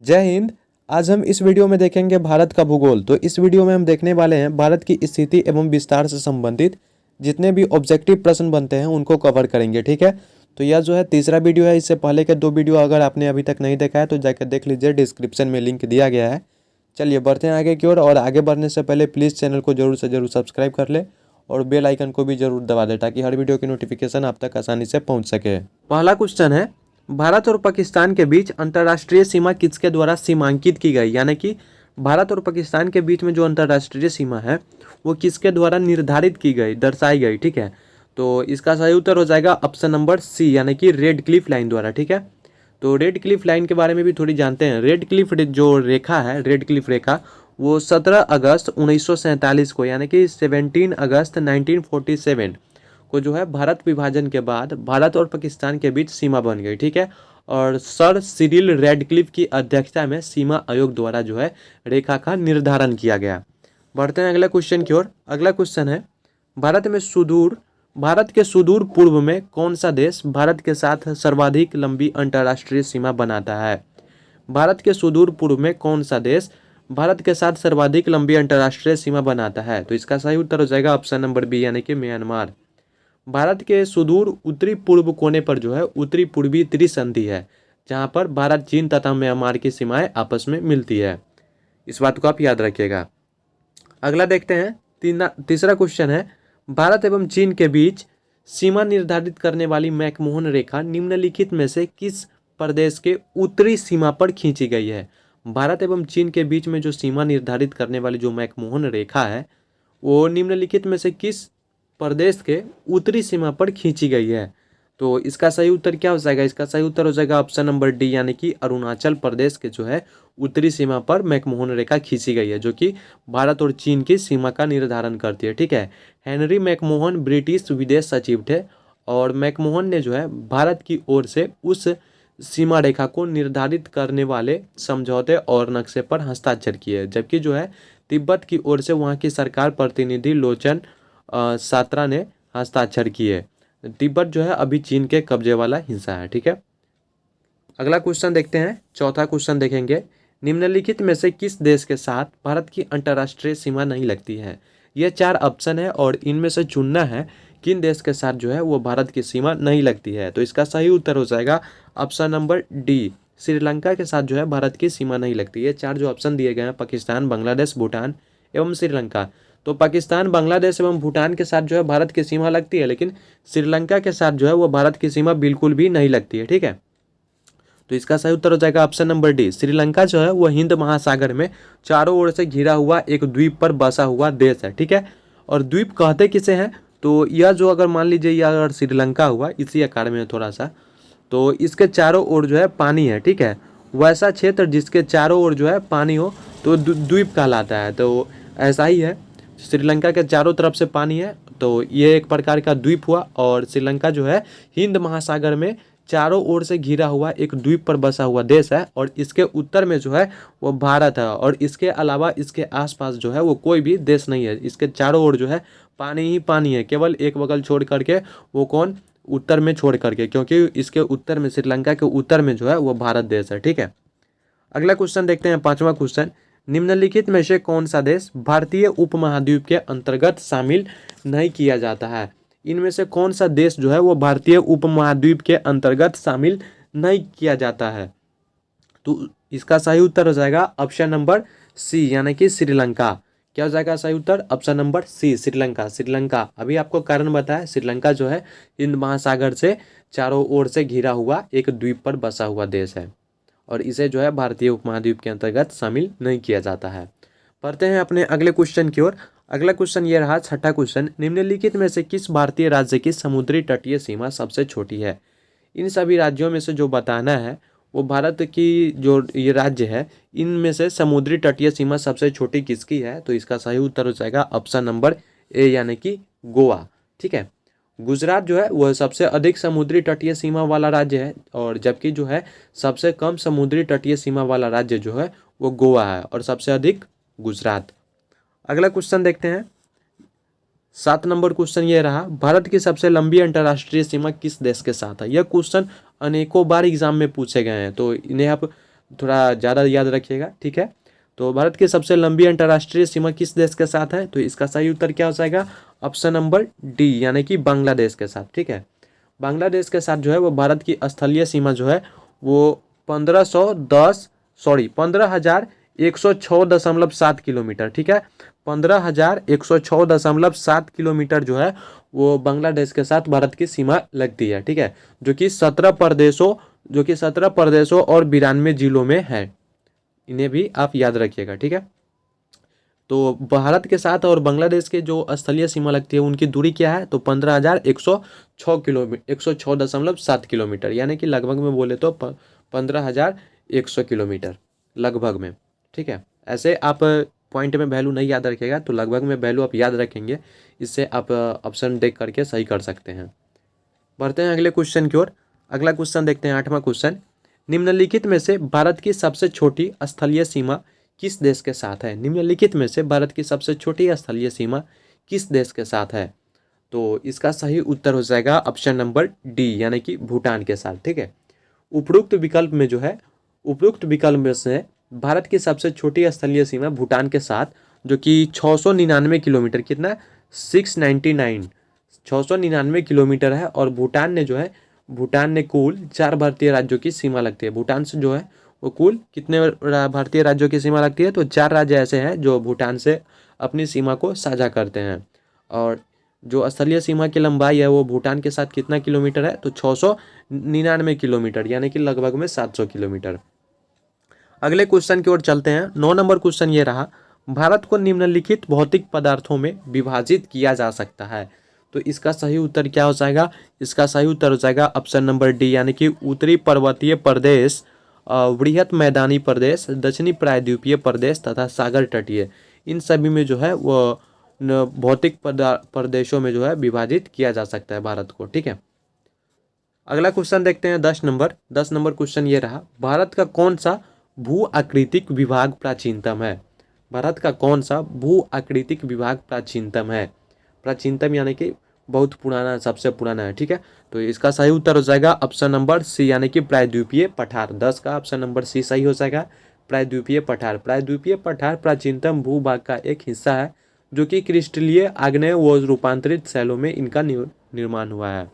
जय हिंद। आज हम इस वीडियो में देखेंगे भारत का भूगोल। तो इस वीडियो में हम देखने वाले हैं भारत की स्थिति एवं विस्तार से संबंधित जितने भी ऑब्जेक्टिव प्रश्न बनते हैं उनको कवर करेंगे। ठीक है, तो यह जो है तीसरा वीडियो है। इससे पहले के दो वीडियो अगर आपने अभी तक नहीं देखा है तो जाकर देख लीजिए, डिस्क्रिप्शन में लिंक दिया गया है। चलिए बढ़ते हैं आगे की ओर, और आगे बढ़ने से पहले प्लीज़ चैनल को जरूर से जरूर सब्सक्राइब कर ले और बेल आइकन को भी जरूर दबा दे ताकि हर वीडियो की नोटिफिकेशन आप तक आसानी से पहुंच सके। पहला क्वेश्चन है, भारत और पाकिस्तान के बीच अंतर्राष्ट्रीय सीमा किसके द्वारा सीमांकित की गई? यानी कि भारत और पाकिस्तान के बीच में जो अंतर्राष्ट्रीय सीमा है वो किसके द्वारा निर्धारित की गई, दर्शाई गई? ठीक है, तो इसका सही उत्तर हो जाएगा ऑप्शन नंबर सी, यानी कि रेड क्लिफ लाइन द्वारा। ठीक है, तो रेड क्लिफ लाइन के बारे में भी थोड़ी जानते हैं। रेड क्लिफ जो रेखा है, रेड क्लिफ रेखा, वो 17 अगस्त 1947 को, यानी कि 17 अगस्त 1947 को जो है भारत विभाजन के बाद भारत और पाकिस्तान के बीच सीमा बन गई। ठीक है, और सर सिरिल रेडक्लिफ की अध्यक्षता में सीमा आयोग द्वारा जो है रेखा का निर्धारण किया गया। बढ़ते हैं अगले क्वेश्चन की ओर। अगला क्वेश्चन है, भारत के सुदूर पूर्व में कौन सा देश भारत के साथ सर्वाधिक लंबी अंतर्राष्ट्रीय सीमा बनाता है? भारत के सुदूर पूर्व में कौन सा देश भारत के साथ सर्वाधिक लंबी अंतर्राष्ट्रीय सीमा बनाता है? तो इसका सही उत्तर हो जाएगा ऑप्शन नंबर बी, यानी कि म्यांमार। भारत के सुदूर उत्तरी पूर्व कोने पर जो है उत्तरी पूर्वी त्रिसंधि है, जहां पर भारत, चीन तथा म्यांमार की सीमाएं आपस में मिलती है। इस बात को आप याद रखिएगा। अगला देखते हैं, तीसरा क्वेश्चन है, भारत एवं चीन के बीच सीमा निर्धारित करने वाली मैकमोहन रेखा निम्नलिखित में से किस प्रदेश के उत्तरी सीमा पर खींची गई है? भारत एवं चीन के बीच में जो सीमा निर्धारित करने वाली जो मैकमोहन रेखा है वो निम्नलिखित में से किस प्रदेश के उत्तरी सीमा पर खींची गई है? तो इसका सही उत्तर क्या हो जाएगा? इसका सही उत्तर हो जाएगा ऑप्शन नंबर डी, यानी कि अरुणाचल प्रदेश के जो है उत्तरी सीमा पर मैकमोहन रेखा खींची गई है, जो कि भारत और चीन की सीमा का निर्धारण करती है। ठीक है, हेनरी मैकमोहन ब्रिटिश विदेश सचिव थे और मैकमोहन ने जो है भारत की ओर से उस सीमा रेखा को निर्धारित करने वाले समझौते और नक्शे पर हस्ताक्षर किए, जबकि जो है तिब्बत की ओर से वहाँ की सरकार प्रतिनिधि लोचन सात्रा ने हस्ताक्षर किए। तिब्बत जो है अभी चीन के कब्जे वाला हिस्सा है। ठीक है, अगला क्वेश्चन देखते हैं। चौथा क्वेश्चन देखेंगे, निम्नलिखित में से किस देश के साथ भारत की अंतर्राष्ट्रीय सीमा नहीं लगती है? ये चार ऑप्शन है और इनमें से चुनना है किन देश के साथ जो है वो भारत की सीमा नहीं लगती है। तो इसका सही उत्तर हो जाएगा ऑप्शन नंबर डी, श्रीलंका के साथ जो है भारत की सीमा नहीं लगती। ये चार जो ऑप्शन दिए गए हैं, पाकिस्तान, बांग्लादेश, भूटान एवं श्रीलंका, तो पाकिस्तान, बांग्लादेश एवं भूटान के साथ जो है भारत की सीमा लगती है, लेकिन श्रीलंका के साथ जो है वो भारत की सीमा बिल्कुल भी नहीं लगती है। ठीक है, तो इसका सही उत्तर हो जाएगा ऑप्शन नंबर डी। श्रीलंका जो है वो हिंद महासागर में चारों ओर से घिरा हुआ एक द्वीप पर बसा हुआ देश है। ठीक है, और द्वीप कहते किसे हैं? तो यह जो अगर मान लीजिए यह अगर श्रीलंका हुआ, इसी आकार में थोड़ा सा, तो इसके चारों ओर जो है पानी है। ठीक है, वैसा क्षेत्र जिसके चारों ओर जो है पानी हो तो द्वीप कहलाता है। तो ऐसा ही है, श्रीलंका के चारों तरफ से पानी है तो ये एक प्रकार का द्वीप हुआ, और श्रीलंका जो है हिंद महासागर में चारों ओर से घिरा हुआ एक द्वीप पर बसा हुआ देश है, और इसके उत्तर में जो है वो भारत है, और इसके अलावा इसके आसपास जो है वो कोई भी देश नहीं है। इसके चारों ओर जो है पानी ही पानी है, केवल एक बगल छोड़ करके, वो कौन? उत्तर में छोड़ करके, क्योंकि इसके उत्तर में, श्रीलंका के उत्तर में जो है वो भारत देश है। ठीक है, अगला क्वेश्चन देखते हैं, पांचवा क्वेश्चन, निम्नलिखित में से कौन सा देश भारतीय उपमहाद्वीप के अंतर्गत शामिल नहीं किया जाता है? इनमें से कौन सा देश जो है वो भारतीय उपमहाद्वीप के अंतर्गत शामिल नहीं किया जाता है? तो इसका सही उत्तर हो जाएगा ऑप्शन नंबर सी, यानी कि श्रीलंका। क्या हो जाएगा सही उत्तर? Option number C, Sri Lanka. Sri Lanka, अभी आपको कारण बताया, श्रीलंका जो है हिंद महासागर से चारों ओर से घिरा हुआ एक द्वीप पर बसा हुआ देश है, और इसे जो है भारतीय उपमहाद्वीप के अंतर्गत शामिल नहीं किया जाता है। पढ़ते हैं अपने अगले क्वेश्चन की ओर। अगला क्वेश्चन ये रहा, छठा क्वेश्चन, निम्नलिखित में से किस भारतीय राज्य की समुद्री तटीय सीमा सबसे छोटी है? इन सभी राज्यों में से जो बताना है वो भारत की जो ये राज्य है इनमें से समुद्री तटीय सीमा सबसे छोटी किसकी है? तो इसका सही उत्तर हो जाएगा ऑप्शन नंबर ए, यानी कि गोवा। ठीक है, गुजरात जो है वह सबसे अधिक समुद्री तटीय सीमा वाला राज्य है, और जबकि जो है सबसे कम समुद्री तटीय सीमा वाला राज्य जो है वो गोवा है, और सबसे अधिक गुजरात। अगला क्वेश्चन देखते हैं, 7 नंबर क्वेश्चन ये रहा, भारत की सबसे लंबी अंतर्राष्ट्रीय सीमा किस देश के साथ है? यह क्वेश्चन अनेकों बार एग्जाम में पूछे गए हैं, तो इन्हें आप थोड़ा ज़्यादा याद रखिएगा, ठीक है। तो भारत की सबसे लंबी अंतर्राष्ट्रीय सीमा किस देश के साथ है? तो इसका सही उत्तर क्या हो जाएगा? ऑप्शन नंबर डी, यानी कि बांग्लादेश के साथ, ठीक है। बांग्लादेश के साथ जो है वो भारत की स्थलीय सीमा जो है वो 15,106.7 किलोमीटर, ठीक है। 15,106.7 किलोमीटर जो है वो बांग्लादेश के साथ भारत की सीमा लगती है, ठीक है। जो कि 17 प्रदेशों और 92 जिलों में है। इन्हें भी आप याद रखिएगा, ठीक है। तो भारत के साथ और बांग्लादेश के जो स्थलीय सीमा लगती है उनकी दूरी क्या है? तो 15,106 किलोमीटर, 106.7 किलोमीटर, यानी कि लगभग में बोले तो 15,100 किलोमीटर लगभग में, ठीक है। ऐसे आप पॉइंट में वैल्यू नहीं याद रखिएगा, तो लगभग में वैल्यू आप याद रखेंगे, इससे आप ऑप्शन देख करके सही कर सकते हैं। बढ़ते हैं अगले क्वेश्चन की ओर। अगला क्वेश्चन देखते हैं, 8वां क्वेश्चन। निम्नलिखित में से भारत की सबसे छोटी स्थलीय सीमा किस देश के साथ है? निम्नलिखित में से भारत की सबसे छोटी स्थलीय सीमा किस देश के साथ है? तो इसका सही उत्तर हो जाएगा ऑप्शन नंबर डी, यानी कि भूटान के साथ, ठीक है। उपरोक्त विकल्प में जो है, उपरोक्त विकल्प में से भारत की सबसे छोटी स्थलीय सीमा भूटान के साथ, जो कि 699 किलोमीटर, कितना? 699 किलोमीटर है। और भूटान ने जो है, भूटान ने कुल 4 भारतीय राज्यों की सीमा लगती है। भूटान से जो है वो कुल कितने भारतीय राज्यों की सीमा लगती है? तो 4 राज्य ऐसे हैं जो भूटान से अपनी सीमा को साझा करते हैं। और जो स्थलीय सीमा की लंबाई है वो भूटान के साथ कितना किलोमीटर है? तो 699 किलोमीटर, यानी कि लगभग में 700 किलोमीटर। अगले क्वेश्चन की ओर चलते हैं। 9 नंबर क्वेश्चन ये रहा, भारत को निम्नलिखित भौतिक पदार्थों में विभाजित किया जा सकता है। तो इसका सही उत्तर क्या हो जाएगा? इसका सही उत्तर हो जाएगा ऑप्शन नंबर डी, यानी कि उत्तरी पर्वतीय प्रदेश, वृहत मैदानी प्रदेश, दक्षिणी प्रायद्वीपीय प्रदेश तथा सागर तटीय, इन सभी में जो है वो भौतिक प्रदेशों में जो है विभाजित किया जा सकता है भारत को, ठीक है। अगला क्वेश्चन देखते हैं, 10 नंबर क्वेश्चन ये रहा, भारत का कौन सा भू आकृतिक विभाग प्राचीनतम है? भारत का कौन सा भू आकृतिक विभाग प्राचीनतम है? प्राचीनतम यानी कि बहुत पुराना, सबसे पुराना है, ठीक है। तो इसका सही उत्तर हो जाएगा ऑप्शन नंबर सी, यानी कि प्रायद्वीपीय पठार। 10 का ऑप्शन नंबर सी सही हो जाएगा, प्रायद्वीपीय पठार। प्रायद्वीपीय पठार प्राचीनतम भूभाग का एक हिस्सा है, जो कि क्रिस्टलीय, आग्नेय व रूपांतरित शैलों में इनका निर्माण हुआ है।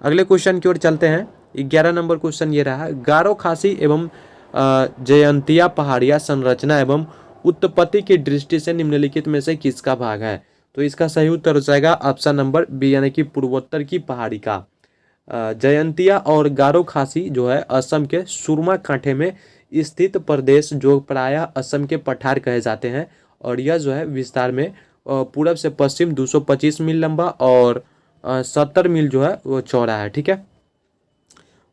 अगले क्वेश्चन की ओर चलते हैं। 11 नंबर क्वेश्चन ये रहा, गारो खासी एवं जयंतिया पहाड़िया संरचना एवं उत्पत्ति की दृष्टि से निम्नलिखित में से किसका भाग है? तो इसका सही उत्तर हो जाएगा ऑप्शन नंबर बी, यानी कि पूर्वोत्तर की पहाड़ी का। जयंतिया और गारो खासी जो है असम के सुरमा कांठे में स्थित प्रदेश, जो प्रायः असम के पठार कहे जाते हैं। और यह जो है विस्तार में पूरब से पश्चिम 225 मील लंबा और 70 मील जो है वो चौड़ा है, ठीक है।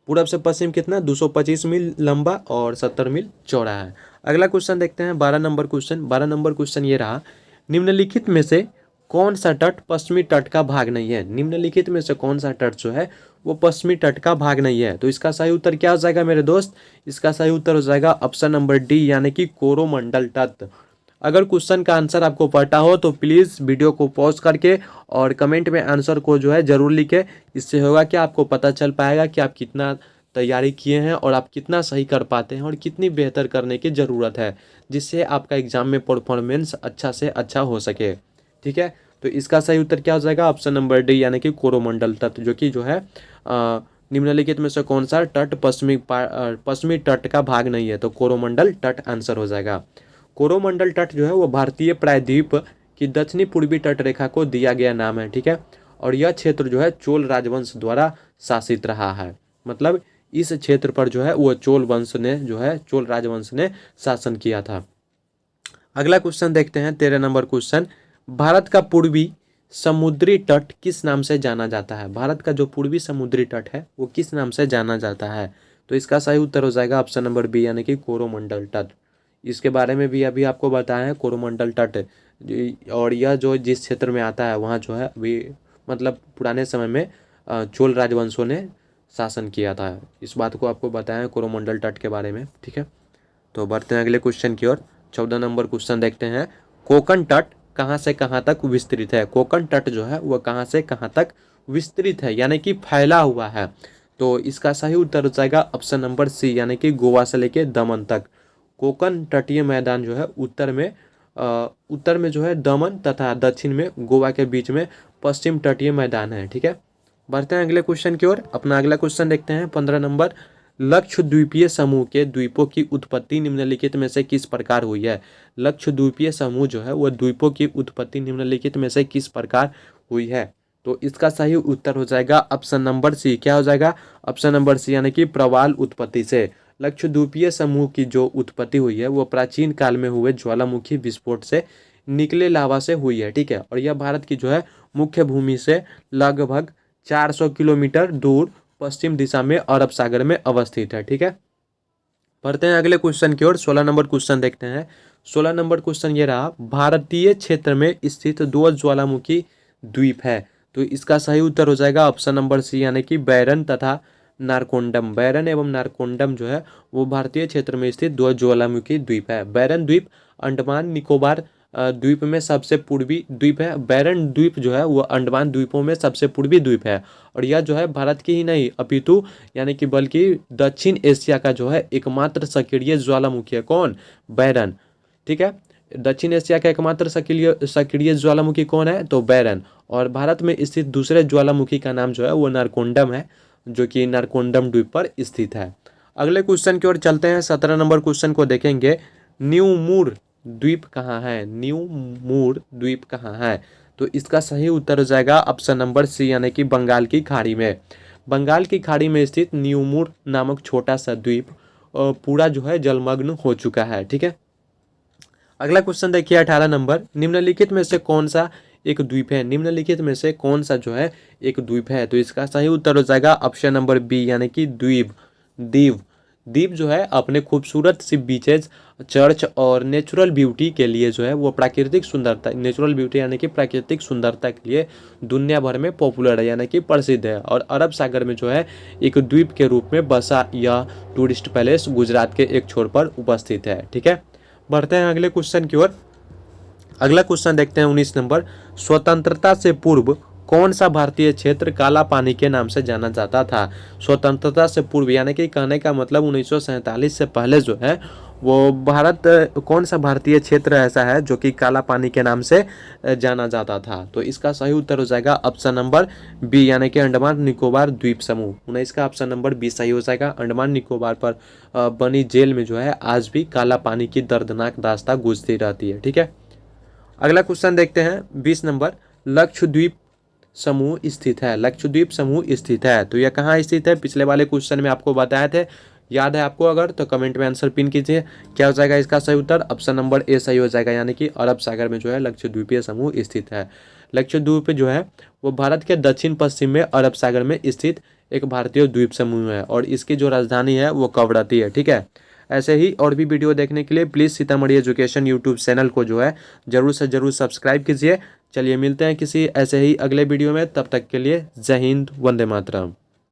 पूरब से पश्चिम कितना? 225 मील लंबा और 70 मील चौड़ा है। अगला क्वेश्चन देखते हैं, 12 नंबर क्वेश्चन। 12 नंबर क्वेश्चन ये रहा, निम्नलिखित में से कौन सा तट पश्चिमी तट का भाग नहीं है? निम्नलिखित में से कौन सा तट जो है वो पश्चिमी तट का भाग नहीं है? तो इसका सही उत्तर क्या हो जाएगा मेरे दोस्त? इसका सही उत्तर हो जाएगा ऑप्शन नंबर डी, यानी कि कोरोमंडल तट। अगर क्वेश्चन का आंसर आपको पता हो तो प्लीज़ वीडियो को पॉज करके और कमेंट में आंसर को जो है ज़रूर लिखें। इससे होगा कि आपको पता चल पाएगा कि आप कितना तैयारी किए हैं और आप कितना सही कर पाते हैं और कितनी बेहतर करने की ज़रूरत है, जिससे आपका एग्ज़ाम में परफॉर्मेंस अच्छा से अच्छा हो सके, ठीक है। तो इसका सही उत्तर क्या हो जाएगा? ऑप्शन नंबर डी, यानी कि कोरोमंडल तट, जो कि जो है निम्नलिखित में से कौन सा तट पश्चिमी तट का भाग नहीं है? तो कोरोमंडल तट आंसर हो जाएगा। कोरोमंडल तट जो है वो भारतीय प्रायद्वीप की दक्षिणी पूर्वी तट रेखा को दिया गया नाम है, ठीक है। और यह क्षेत्र जो है चोल राजवंश द्वारा शासित रहा है। मतलब इस क्षेत्र पर जो है वो चोल राजवंश ने शासन किया था। अगला क्वेश्चन देखते हैं, 13 नंबर क्वेश्चन। भारत का पूर्वी समुद्री तट किस नाम से जाना जाता है? भारत का जो पूर्वी समुद्री तट है वो किस नाम से जाना जाता है? तो इसका सही उत्तर हो जाएगा ऑप्शन नंबर बी, यानी कि कोरोमंडल तट। इसके बारे में भी अभी आपको बताया है, कोरोमंडल तट। और यह जो जिस क्षेत्र में आता है वहाँ जो है अभी मतलब पुराने समय में चोल राजवंशों ने शासन किया था। इस बात को आपको बताया है कोरोमंडल तट के बारे में, ठीक है। तो बढ़ते हैं अगले क्वेश्चन की ओर। 14 नंबर क्वेश्चन देखते हैं, कोंकण तट कहाँ से कहाँ तक विस्तृत है? कोंकण तट जो है वह कहाँ से कहाँ तक विस्तृत है, यानी कि फैला हुआ है? तो इसका सही उत्तर हो जाएगा ऑप्शन नंबर सी, यानी कि गोवा से लेके दमन तक। कोकण तटीय मैदान जो है उत्तर में जो है दमन तथा दक्षिण में गोवा के बीच में पश्चिम तटीय मैदान है। ठीक है, बढ़ते हैं अगले क्वेश्चन की ओर। अपना अगला क्वेश्चन देखते हैं 15 नंबर। लक्षद्वीपीय समूह के द्वीपों की उत्पत्ति निम्नलिखित में से किस प्रकार हुई है। लक्षद्वीपीय समूह जो है वह द्वीपों की उत्पत्ति निम्नलिखित में से किस प्रकार हुई है। तो इसका सही उत्तर हो जाएगा ऑप्शन नंबर सी। क्या हो जाएगा, ऑप्शन नंबर सी, यानी कि प्रवाल उत्पत्ति से। लक्षद्वीपीय समूह की जो उत्पत्ति हुई है वो प्राचीन काल में हुए ज्वालामुखी विस्फोट से निकले लावा से हुई है। ठीक है, और यह भारत की जो है मुख्य भूमि से लगभग 400 किलोमीटर दूर पश्चिम दिशा में अरब सागर में अवस्थित है। ठीक है, पढ़ते हैं अगले क्वेश्चन की ओर। 16 नंबर क्वेश्चन देखते हैं। 16 नंबर क्वेश्चन ये रहा, भारतीय क्षेत्र में स्थित दो ज्वालामुखी द्वीप है। तो इसका सही उत्तर हो जाएगा ऑप्शन नंबर सी, यानी कि बैरन तथा नारकोंडम। बैरन एवं नारकोंडम जो है वो भारतीय क्षेत्र में स्थित दो ज्वालामुखी द्वीप है। बैरन द्वीप अंडमान निकोबार द्वीप में सबसे पूर्वी द्वीप है। बैरन द्वीप जो है वो अंडमान द्वीपों में सबसे पूर्वी द्वीप है, और यह जो है भारत की ही नहीं अपितु यानी कि बल्कि दक्षिण एशिया का जो है एकमात्र सक्रिय ज्वालामुखी है। कौन, बैरन। ठीक है, दक्षिण एशिया का एकमात्र सक्रिय ज्वालामुखी कौन है, तो बैरन। और भारत में स्थित दूसरे ज्वालामुखी का नाम जो है वो नारकोंडम है, जो कि नारकोंडम द्वीप पर स्थित है। अगले क्वेश्चन की ओर चलते हैं। 17 नंबर क्वेश्चन को देखेंगे। न्यू मूर द्वीप कहाँ है। न्यू मूर द्वीप कहाँ है। तो इसका सही उत्तर हो जाएगा ऑप्शन नंबर सी, यानी कि बंगाल की खाड़ी में। बंगाल की खाड़ी में स्थित न्यू मूर नामक छोटा सा द्वीप पूरा जो है जलमग्न हो चुका है। ठीक है, अगला क्वेश्चन देखिए 18 नंबर। निम्नलिखित में से कौन सा एक द्वीप है। निम्नलिखित में से कौन सा जो है एक द्वीप है। तो इसका सही उत्तर हो जाएगा ऑप्शन नंबर बी, यानी कि द्वीप। द्वीप जो है अपने खूबसूरत सी बीचेज, चर्च और नेचुरल ब्यूटी के लिए जो है वो प्राकृतिक सुंदरता, नेचुरल ब्यूटी यानी कि प्राकृतिक सुंदरता के लिए दुनिया भर में पॉपुलर है, यानी कि प्रसिद्ध है। और अरब सागर में जो है एक द्वीप के रूप में बसा यह टूरिस्ट पैलेस गुजरात के एक छोर पर उपस्थित है। ठीक है, बढ़ते हैं अगले क्वेश्चन की ओर। अगला क्वेश्चन देखते हैं 19 नंबर। स्वतंत्रता से पूर्व कौन सा भारतीय क्षेत्र काला पानी के नाम से जाना जाता था। स्वतंत्रता से पूर्व यानी कि कहने का मतलब 1947 से पहले जो है वो भारत कौन सा भारतीय क्षेत्र ऐसा है जो कि काला पानी के नाम से जाना जाता था। तो इसका सही उत्तर हो जाएगा ऑप्शन नंबर बी, यानी कि अंडमान निकोबार द्वीप समूह। 19 का ऑप्शन नंबर बी सही हो जाएगा। अंडमान निकोबार पर बनी जेल में जो है आज भी काला पानी की दर्दनाक दास्तां गूंजती रहती है। ठीक है, अगला क्वेश्चन देखते हैं 20 नंबर। लक्षद्वीप समूह स्थित है। लक्षद्वीप समूह स्थित है, तो यह कहाँ स्थित है। पिछले वाले क्वेश्चन में आपको बताए थे, याद है आपको अगर तो कमेंट में आंसर पिन कीजिए। क्या हो जाएगा इसका सही उत्तर, ऑप्शन नंबर ए सही हो जाएगा, यानी कि अरब सागर में जो है लक्षद्वीपीय समूह स्थित है। लक्षद्वीप जो है वो भारत के दक्षिण पश्चिम में अरब सागर में स्थित एक भारतीय द्वीप समूह है, और इसकी जो राजधानी है वो कवरत्ती है। ठीक है, ऐसे ही और भी वीडियो देखने के लिए please Sitamarhi education YouTube channel को जो है ज़रूर से ज़रूर सब्सक्राइब कीजिए। चलिए मिलते हैं किसी ऐसे ही अगले वीडियो में, तब तक के लिए जय हिंद, वंदे मातरम।